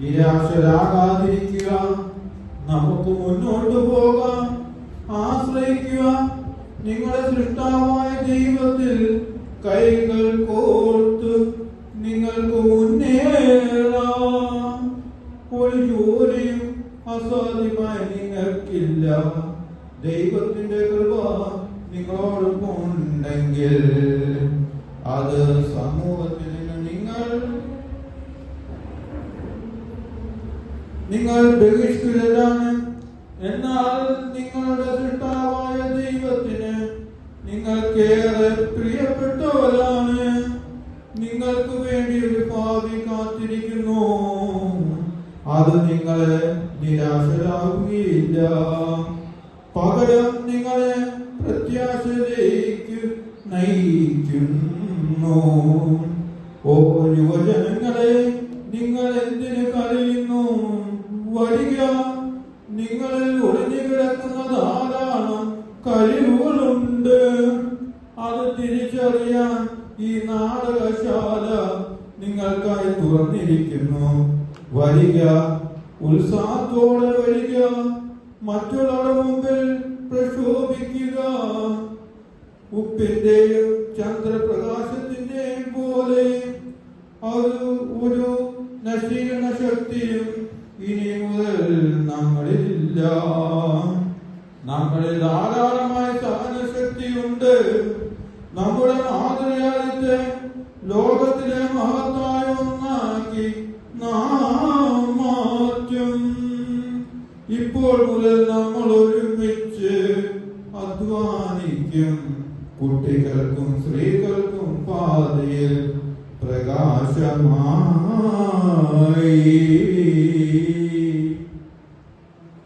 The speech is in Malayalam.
നിരാശരാകാതിരിക്കുക, നമുക്ക് മുന്നോട്ട് പോകാം, ആശ്രയിക്കുക. നിങ്ങളുടെ സൃഷ്ടാവായ ദൈവത്തിൽ കൈകൾ കോർത്ത് നിങ്ങൾക്ക് മുന്നേറാം. ഒരു ജോലിയും അസാധ്യമായി നിങ്ങൾക്കില്ല. ദൈവത്തിന്റെ കൃപ നിങ്ങളോടൊപ്പം ഉണ്ടെങ്കിൽ അത് സമൂഹത്തിൽ നിന്ന് നിങ്ങൾ ബഹിഷ്കൃതരാണ്. എന്നാൽ നിങ്ങളുടെ സൃഷ്ടാവായ ദൈവത്തിന് നിങ്ങൾക്കേറെ പ്രിയപ്പെട്ടവരാണ്. നിങ്ങൾക്ക് വേണ്ടി ഒരു ഭാവി കാത്തിരിക്കുന്നു. അത് നിങ്ങളെ നിരാശരാകുകയില്ല, പകരം നിങ്ങളെ പ്രത്യാശയിലേക്ക് നയിക്കുന്നു. ഓ യുവജനങ്ങളെ, നിങ്ങൾ എന്തിനു കരയുന്നു? വരിക, നിങ്ങളിൽ ഒളിഞ്ഞു കിടക്കുന്ന ധാരാളം കഴിവുകളുണ്ട്. അത് തിരിച്ചറിയാൻ ഈ നാടകശാല നിങ്ങൾക്കായി തുറന്നിരിക്കുന്നു. വരിക, ഉത്സാഹത്തോടെ വരിക, മറ്റുള്ളവരുടെ മുമ്പിൽ പ്രക്ഷോഭിക്കുക. ഉപ്പിന്റെയും ചന്ദ്രപ്രകാശത്തിന്റെയും പോലെ ഒരു നശീകരണ ശക്തിയും ഇനി മുതൽ നമ്മളിലില്ല. നമ്മളിൽ ധാരാളമായ സഹനശക്തിയുണ്ട്. നമ്മുടെ മാതൃരാജ്യത്തെ ലോകത്തിലെ മഹത്തായ ഒന്നാക്കി നാം മാറ്റും. ഇപ്പോൾ മുതൽ നമ്മൾ ഒരുമിച്ച് അധ്വാനിക്കും. കുട്ടികൾക്കും സ്ത്രീകൾക്കും പാതയിൽ പ്രകാശമായി.